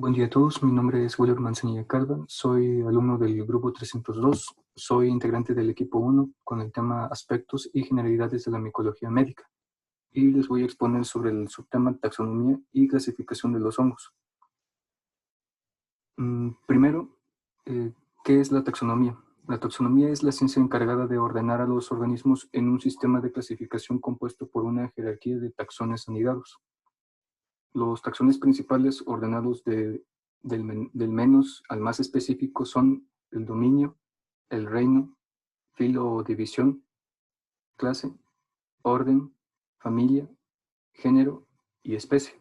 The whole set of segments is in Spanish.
Buen día a todos, mi nombre es William Manzanilla Calva, soy alumno del grupo 302, soy integrante del equipo 1 con el tema Aspectos y Generalidades de la Micología Médica y les voy a exponer sobre el subtema Taxonomía y Clasificación de los hongos. Primero, ¿qué es la taxonomía? La taxonomía es la ciencia encargada de ordenar a los organismos en un sistema de clasificación compuesto por una jerarquía de taxones anidados. Los taxones principales ordenados del menos al más específico son el dominio, el reino, filo o división, clase, orden, familia, género y especie.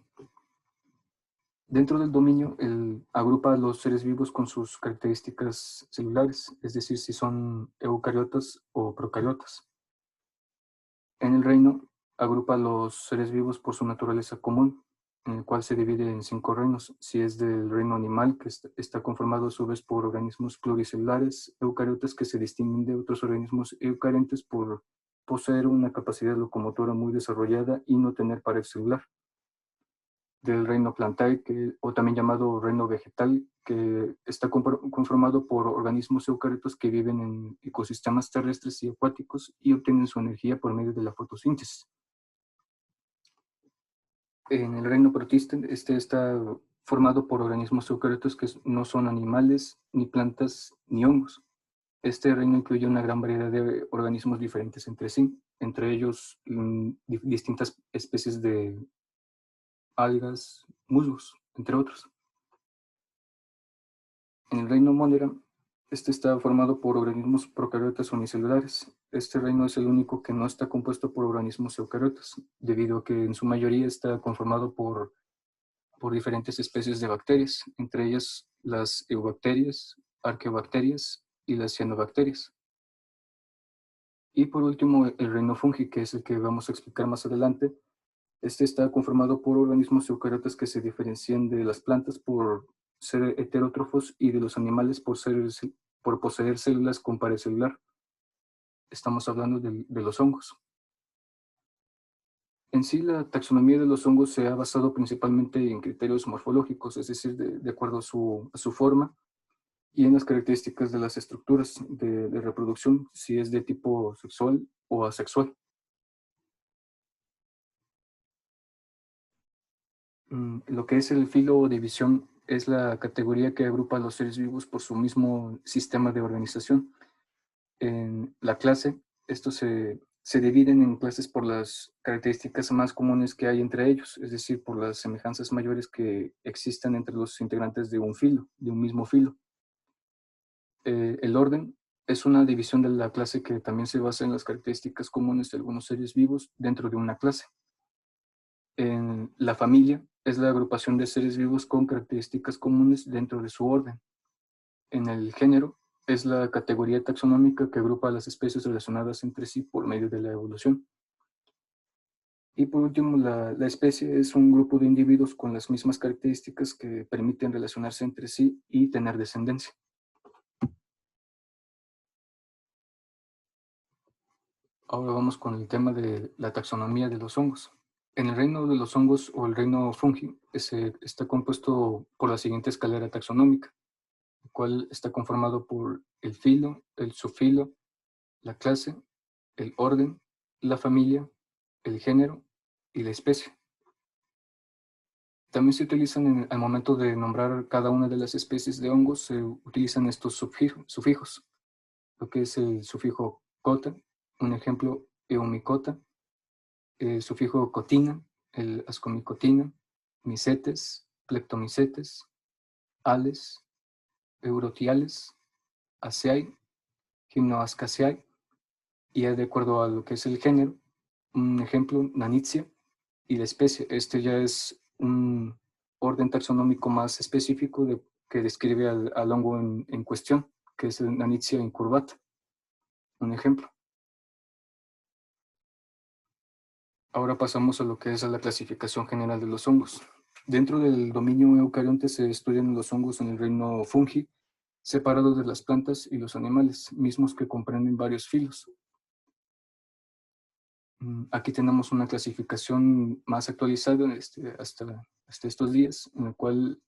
Dentro del dominio, agrupa a los seres vivos con sus características celulares, es decir, si son eucariotas o procariotas. En el reino, agrupa a los seres vivos por su naturaleza común, en el cual se divide en 5 reinos. Si es del reino animal, que está conformado a su vez por organismos pluricelulares, eucariotas, que se distinguen de otros organismos eucarientes por poseer una capacidad locomotora muy desarrollada y no tener pared celular. Del reino plantae, o también llamado reino vegetal, que está conformado por organismos eucariotos que viven en ecosistemas terrestres y acuáticos y obtienen su energía por medio de la fotosíntesis. En el reino protista, este está formado por organismos eucariotos que no son animales, ni plantas, ni hongos. Este reino incluye una gran variedad de organismos diferentes entre sí, entre ellos distintas especies de algas, musgos, entre otros. En el reino Monera, este está formado por organismos procariotas unicelulares. Este reino es el único que no está compuesto por organismos eucariotas, debido a que en su mayoría está conformado por diferentes especies de bacterias, entre ellas las eubacterias, arqueobacterias y las cianobacterias. Y por último, el reino fungi, que es el que vamos a explicar más adelante. Este está conformado por organismos eucariotas que se diferencian de las plantas por ser heterótrofos y de los animales por poseer células con pared celular. Estamos hablando de los hongos. En sí, la taxonomía de los hongos se ha basado principalmente en criterios morfológicos, es decir, de acuerdo a su forma, y en las características de las estructuras de reproducción, si es de tipo sexual o asexual. Lo que es el filo o división es la categoría que agrupa a los seres vivos por su mismo sistema de organización. En la clase, estos se dividen en clases por las características más comunes que hay entre ellos, es decir, por las semejanzas mayores que existan entre los integrantes de un filo, de un mismo filo. El orden es una división de la clase que también se basa en las características comunes de algunos seres vivos dentro de una clase. En la familia es la agrupación de seres vivos con características comunes dentro de su orden. En el género es la categoría taxonómica que agrupa a las especies relacionadas entre sí por medio de la evolución. Y por último, la especie es un grupo de individuos con las mismas características que permiten relacionarse entre sí y tener descendencia. Ahora vamos con el tema de la taxonomía de los hongos. En el reino de los hongos o el reino fungi está compuesto por la siguiente escalera taxonómica, el cual está conformado por el filo, el subfilo, la clase, el orden, la familia, el género y la especie. También se utilizan al momento de nombrar cada una de las especies de hongos, se utilizan estos sufijos, lo que es el sufijo cota, un ejemplo, eumicota, el sufijo cotina, el ascomicotina, micetes, cleptomicetes, ales, eurotiales, aceae, gymnoascaceae, y de acuerdo a lo que es el género, un ejemplo, Nanitzia, y la especie. Este ya es un orden taxonómico más específico que describe al hongo en cuestión, que es el Nanitzia incurvata, un ejemplo. Ahora pasamos a lo que es la clasificación general de los hongos. Dentro del dominio eucarionte se estudian los hongos en el reino fungi, separados de las plantas y los animales, mismos que comprenden varios filos. Aquí tenemos una clasificación más actualizada hasta estos días, en la cual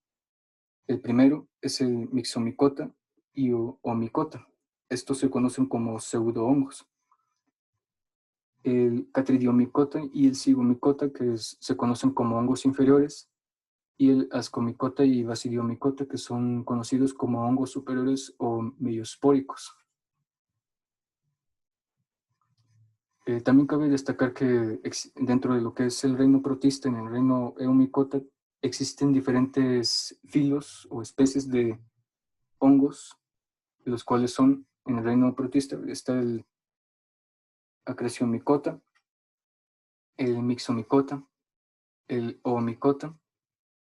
El primero es el Myxomycota y Omicota. Estos se conocen como pseudohongos. El Catridiomycota y el Zygomycota, que se conocen como hongos inferiores, y el Ascomycota y Basidiomycota, que son conocidos como hongos superiores o meiospóricos. También cabe destacar que dentro de lo que es el reino protista, en el reino Eumycota, existen diferentes filos o especies de hongos, los cuales son, en el reino protista, está el Acresiomycota, el Myxomycota, el Oomycota,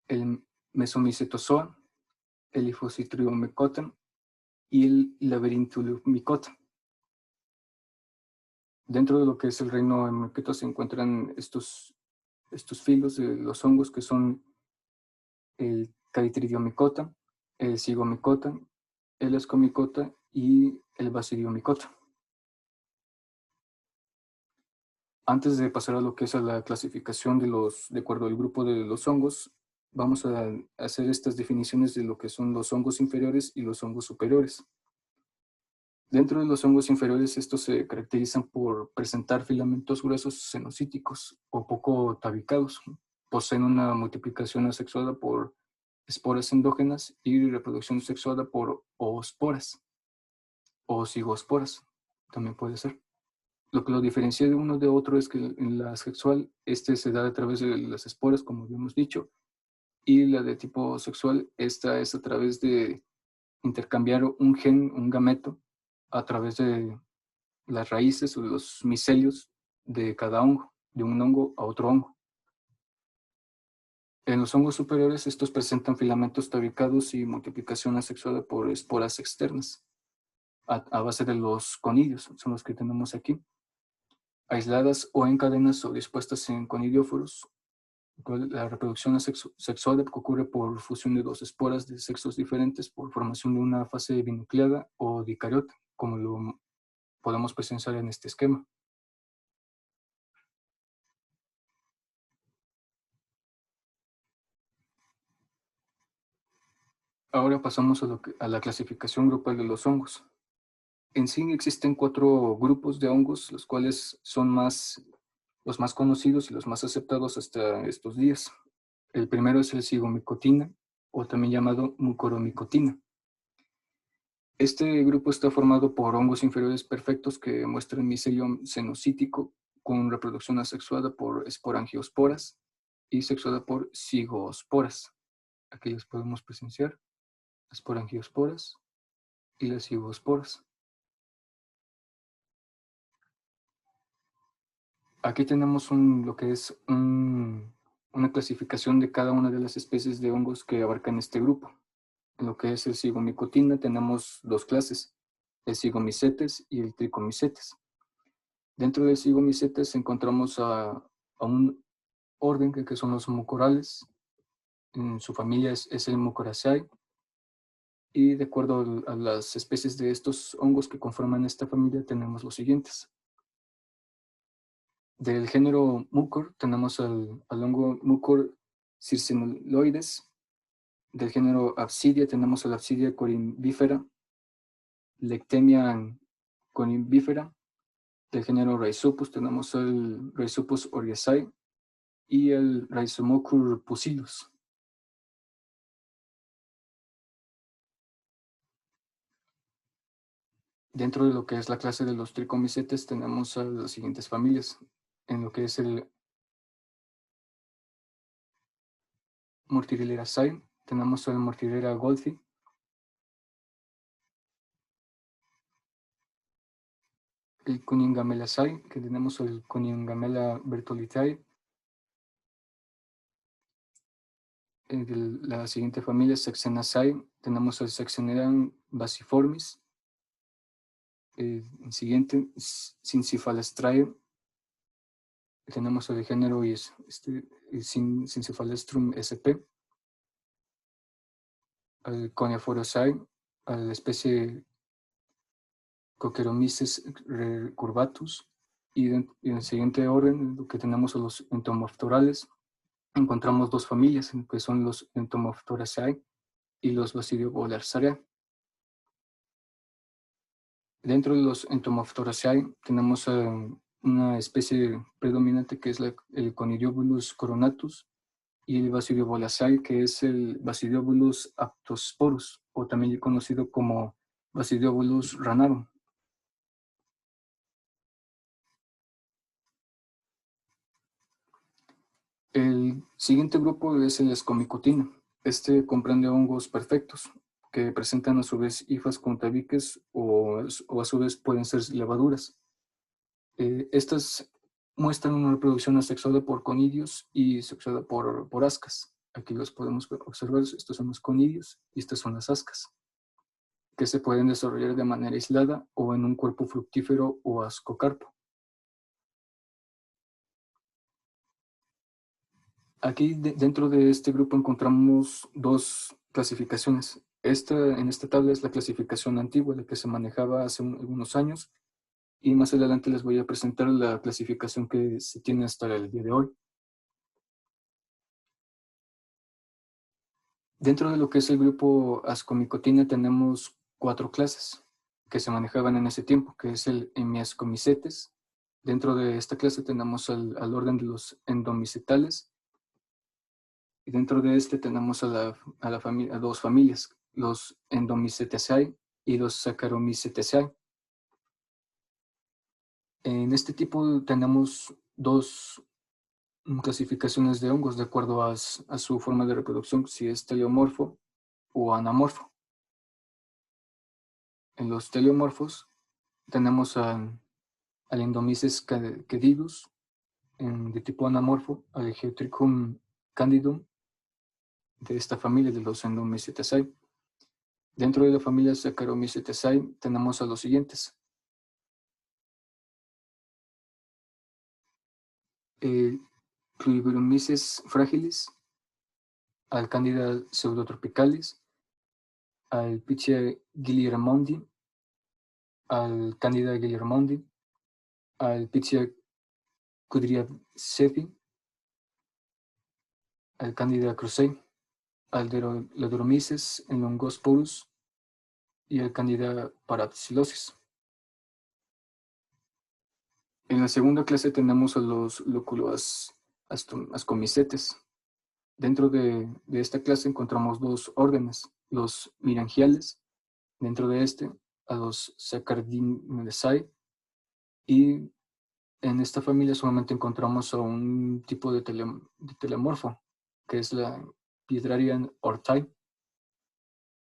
el Mesomycetozoa, el Hifocitriomycota y el Labyrinthomycota. Dentro de lo que es el reino Eumycota se encuentran estos filos de los hongos, que son el Carytridiomycota, el Zygomycota, el Ascomycota y el Basidiomycota. Antes de pasar a lo que es a la clasificación de acuerdo al grupo de los hongos, vamos a hacer estas definiciones de lo que son los hongos inferiores y los hongos superiores. Dentro de los hongos inferiores, estos se caracterizan por presentar filamentos gruesos cenocíticos o poco tabicados. Poseen una multiplicación asexuada por esporas endógenas y reproducción sexuada por oosporas o cigosporas, también puede ser. Lo que lo diferencia de uno de otro es que en la sexual, se da a través de las esporas, como habíamos dicho, y la de tipo sexual, esta es a través de intercambiar un gen, un gameto, a través de las raíces o los micelios de cada hongo, de un hongo a otro hongo. En los hongos superiores, estos presentan filamentos tabicados y multiplicación asexuada por esporas externas, a base de los conillos, son los que tenemos aquí, aisladas o en cadenas o dispuestas en conidióforos. La reproducción sexual ocurre por fusión de dos esporas de sexos diferentes por formación de una fase binucleada o dicariota, como lo podemos presenciar en este esquema. Ahora pasamos a la clasificación grupal de los hongos. En sí existen 4 grupos de hongos, los cuales son los más conocidos y los más aceptados hasta estos días. El primero es el Zygomycotina, o también llamado Mucoromicotina. Este grupo está formado por hongos inferiores perfectos que muestran micelio cenocítico con reproducción asexuada por esporangiosporas y sexuada por zigoosporas. Aquí las podemos presenciar, esporangiosporas y las zigoosporas. Aquí tenemos lo que es una clasificación de cada una de las especies de hongos que abarcan este grupo. En lo que es el Zygomycotina tenemos 2 clases, el Zygomycetes y el Trichomycetes. Dentro del Zygomycetes encontramos a un orden que son los mucorales. En su familia es el Mucoraceae. Y de acuerdo a las especies de estos hongos que conforman esta familia tenemos los siguientes. Del género Mucor tenemos al hongo Mucor circinuloides. Del género Absidia tenemos a la Absidia corymbifera, Lectemia corymbifera. Del género Rhizopus tenemos el Rhizopus oryzae y el Rhizomochus pusillus. Dentro de lo que es la clase de los tricomicetes tenemos a las siguientes familias. En lo que es el Mortilleraceae tenemos al Mortillera golfi. El Cuningamelaceae, que tenemos el Cuningamela berthollizae. En la siguiente familia, Saxenaceae, tenemos el Saxeneran basiformis. El siguiente, Syncyphalastrae, tenemos el género Syncyphalastrum sp. Al Coniaphorosae, a la especie Coccieromyces recurvatus, y en el siguiente orden, lo que tenemos a los entomoptorales, encontramos 2 familias, que son los Entomophoraceae, y los Basidiobulaceae. Dentro de los Entomophoraceae tenemos una especie predominante que es el Conidiobulus coronatus y el Basidiobulaceae, que es el Basidiobulus aptosporus, o también conocido como Basidiobulus ranarum. El siguiente grupo es el Escomicotina. Este comprende hongos perfectos, que presentan a su vez hifas con tabiques o a su vez pueden ser levaduras. Estas muestran una reproducción asexuada por conidios y sexuada por ascas. Aquí los podemos observar, estos son los conidios y estas son las ascas, que se pueden desarrollar de manera aislada o en un cuerpo fructífero o ascocarpo. Aquí dentro de este grupo encontramos dos clasificaciones. En esta tabla es la clasificación antigua, la que se manejaba hace algunos años, y más adelante les voy a presentar la clasificación que se tiene hasta el día de hoy. Dentro de lo que es el grupo Ascomicotina tenemos 4 clases que se manejaban en ese tiempo, que es el Hemiascomicetes. Dentro de esta clase tenemos al orden de los endomicetales, y dentro de este tenemos a dos familias, los Endomycetaceae y los Saccharomycetaceae. En este tipo tenemos dos clasificaciones de hongos de acuerdo a su forma de reproducción, si es teleomorfo o anamorfo. En los teleomorfos tenemos al Endomyces candidus, de tipo anamorfo, al Geotrichum candidum, de esta familia de los Endomycetaceae. Dentro de la familia Saccharomycetaceae tenemos a los siguientes. Pluribromyces fragilis, al Candida pseudotropicalis, al Pichia guillermondi, al Candida guillermondi, al Pichia cudriacepi, al Candida crusei, al Ledoromyces longosporus y al Candida parapsilosis. En la segunda clase tenemos a los Loculoascomicetes. Dentro de esta clase encontramos dos órdenes, los mirangiales, dentro de a los Saccharomyces, y en esta familia solamente encontramos a un tipo de telemorfo, que es la Piedraria ortai.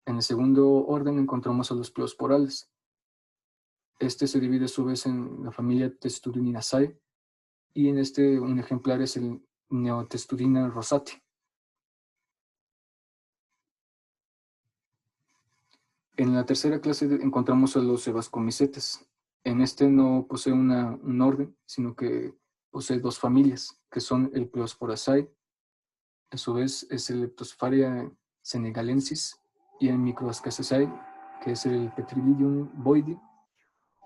En el segundo orden encontramos a los pleosporales. Este se divide a su vez en la familia Testudinaceae, y en un ejemplar es el Neotestudina rosati. En la tercera clase encontramos a los Sebascomicetes. En este no posee un orden, sino que posee dos familias, que son el Pleosporaceae, a su vez es el Leptospharia senegalensis, y el Microascaceae, que es el Petridium boidi,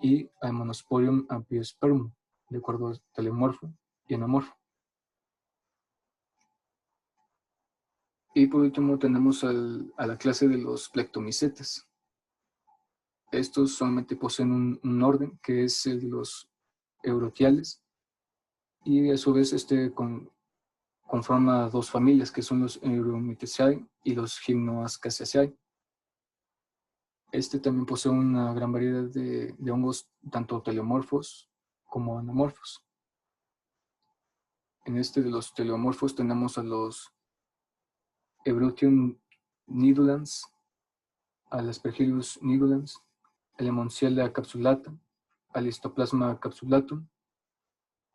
y el Monosporium ampiospermum, de acuerdo a telemorfo y anamorfo. Y por último tenemos a la clase de los Plectomicetes. Estos solamente poseen un orden, que es el de los eurotiales, y a su vez conforma dos familias, que son los Euromycetaceae y los Gymnoascaceae. También posee una gran variedad de hongos, tanto teleomorfos como anamorfos. En de los teleomorfos tenemos a los Ebrutium nidulans, al Aspergillus nidulans, al Lemontiella capsulata, al Histoplasma capsulatum,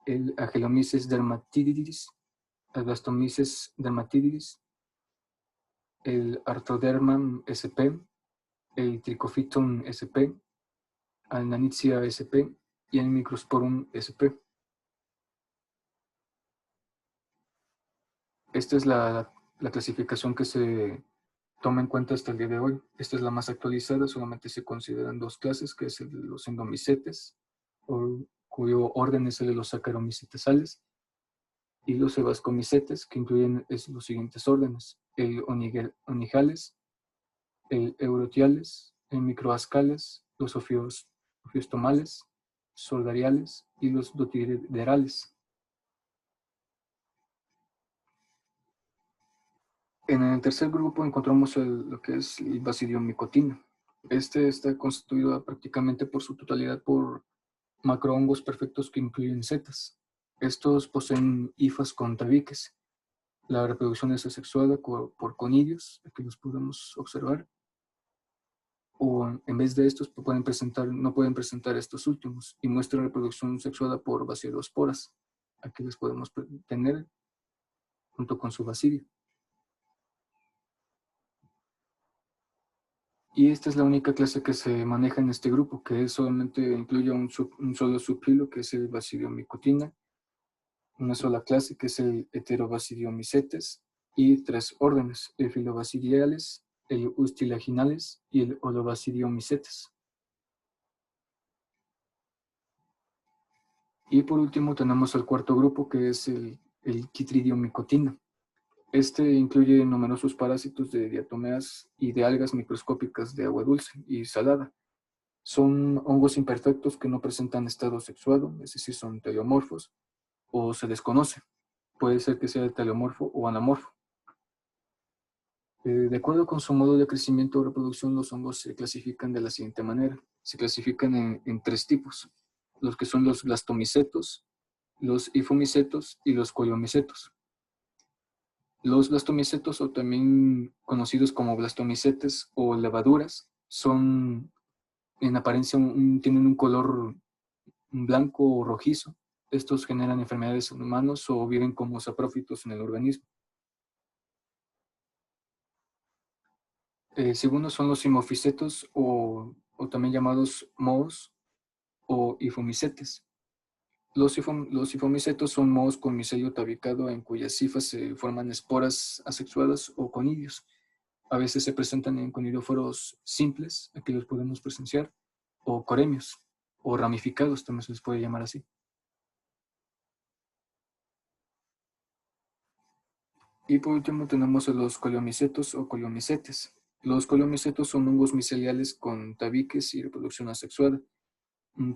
el Agelomyces dermatidis, el Blastomyces dermatidis, el Arthrodermam sp, el Trichophyton sp, al Nannitzia sp y el Microsporum sp. Esta es la clasificación que se toma en cuenta hasta el día de hoy. Esta es la más actualizada, solamente se consideran dos clases, que es el de los endomicetes, cuyo orden es el de los saccharomycetales, y los sebascomicetes, que incluyen los siguientes órdenes: el onigales, el eurotiales, el microascales, los ofiostomales, sordariales y los dotiderales. En el tercer grupo encontramos lo que es el Basidium micotina. Este está constituido prácticamente por su totalidad por macrohongos perfectos que incluyen setas. Estos poseen hifas con tabiques. La reproducción es asexuada por conidios, aquí los podemos observar, o en vez de estos no pueden presentar estos últimos y muestran reproducción sexuada por bacidosporas. Aquí los podemos tener junto con su basidio. Y esta es la única clase que se maneja en este grupo, que solamente incluye un solo subfilo, que es el Basidium micotina, una sola clase, que es el Heterobasidiomycetes, y 3 órdenes, el Filobasidiales, el Ustilaginales y el Holobasidiomycetes. Y por último tenemos el cuarto grupo, que es el Chytridium micotina. Este incluye numerosos parásitos de diatomeas y de algas microscópicas de agua dulce y salada. Son hongos imperfectos que no presentan estado sexuado, es decir, son teleomorfos, o se desconoce. Puede ser que sea teleomorfo o anamorfo. De acuerdo con su modo de crecimiento o reproducción, los hongos se clasifican de la siguiente manera. Se clasifican en 3 tipos, los que son los blastomicetos, los hifomicetos y los coliomicetos. Los blastomicetos, o también conocidos como blastomicetes o levaduras, son en apariencia tienen un color blanco o rojizo. Estos generan enfermedades en humanos o viven como saprófitos en el organismo. Segundos son los himoficetos o también llamados mohos o hifomicetes. Los hifomicetos son mohos con micelio tabicado en cuyas hifas se forman esporas asexuadas o conidios. A veces se presentan en conidóforos simples, aquí los podemos presenciar, o coremios, o ramificados, también se les puede llamar así. Y por último tenemos a los coliomicetos o coliomicetes. Los coliomicetos son hongos miceliales con tabiques y reproducción asexuada,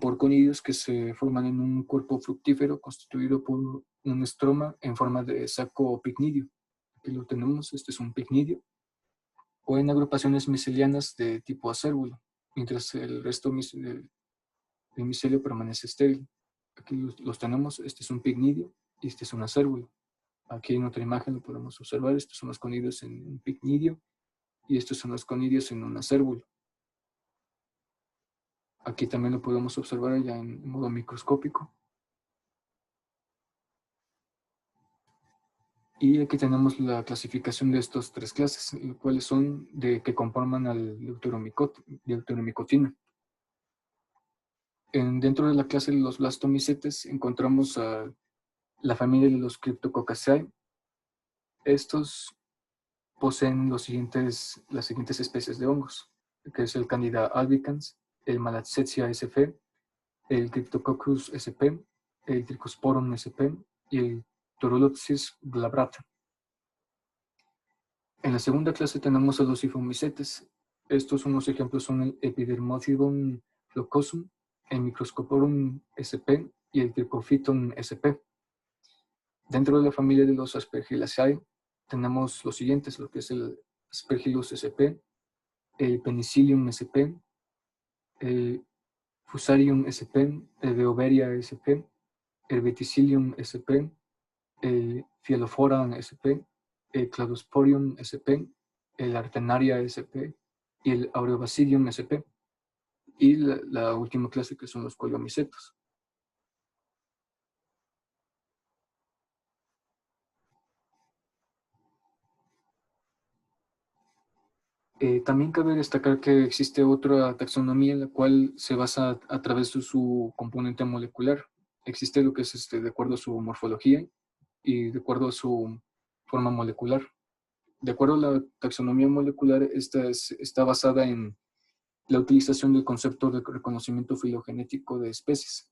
por conidios que se forman en un cuerpo fructífero constituido por un estroma en forma de saco o picnidio. Aquí lo tenemos, este es un picnidio, o en agrupaciones micelianas de tipo acérbulo, mientras el resto del micelio permanece estéril. Aquí los tenemos, este es un picnidio y este es un acérbulo. Aquí en otra imagen lo podemos observar, estos son los conidios en un picnidio y estos son los conidios en un acérbulo. Aquí también lo podemos observar ya en modo microscópico. Y aquí tenemos la clasificación de estas 3 clases, las cuales son que conforman al deuteromicotina. Dentro de la clase de los blastomicetes encontramos a la familia de los Cryptococcaceae. Estos poseen las siguientes especies de hongos, que es el Candida albicans, el Malassezia sp, el Cryptococcus sp, el Trichosporum sp y el Turulopsis glabrata. En la segunda clase tenemos a los hifomicetes. Estos unos ejemplos son el Epidermophyllum flocosum, el Microscoporum sp y el Trichophyton sp. Dentro de la familia de los Aspergillaceae tenemos los siguientes, lo que es el Aspergillus sp, el Penicillium sp, el Fusarium sp, el Beauveria sp, el Verticillium sp, el Fielophoran sp, el Cladosporium sp, el Artenaria sp y el Aureobasidium sp. Y la última clase, que son los coliomicetos. También cabe destacar que existe otra taxonomía en la cual se basa a través de su componente molecular. Existe lo que es de acuerdo a su morfología y de acuerdo a su forma molecular. De acuerdo a la taxonomía molecular, esta está basada en la utilización del concepto de reconocimiento filogenético de especies,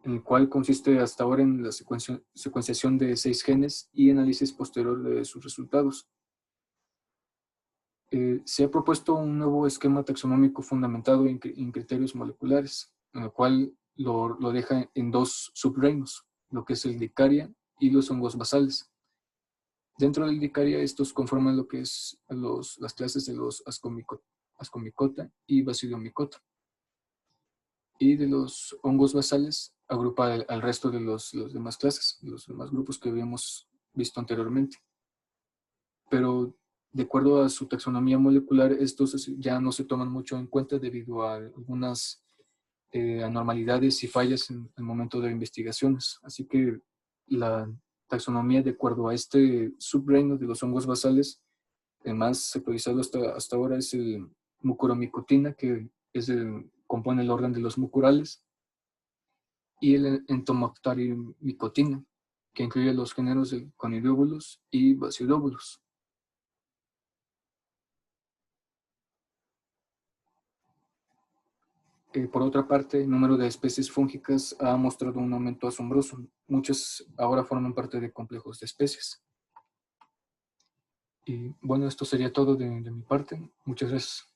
en el cual consiste hasta ahora en la secuenciación de 6 genes y análisis posterior de sus resultados. Se ha propuesto un nuevo esquema taxonómico fundamentado en criterios moleculares, en el cual lo deja en dos subreinos, lo que es el Dicaria y los hongos basales. Dentro del Dicaria, estos conforman lo que es las clases de los Ascomycota y Basidiomycota. Y de los hongos basales, agrupa al resto de los demás clases, los demás grupos que habíamos visto anteriormente. Pero de acuerdo a su taxonomía molecular, estos ya no se toman mucho en cuenta debido a algunas anormalidades y fallas en el momento de investigaciones. Así que la taxonomía, de acuerdo a este subreino de los hongos basales, el más actualizado hasta ahora es el Mucoromicotina, que compone el orden de los mucurales, y el Entomopterimicotina, que incluye los géneros de Conidiobolus y Basidiobulus. Por otra parte, el número de especies fúngicas ha mostrado un aumento asombroso. Muchas ahora forman parte de complejos de especies. Y bueno, esto sería todo de mi parte. Muchas gracias.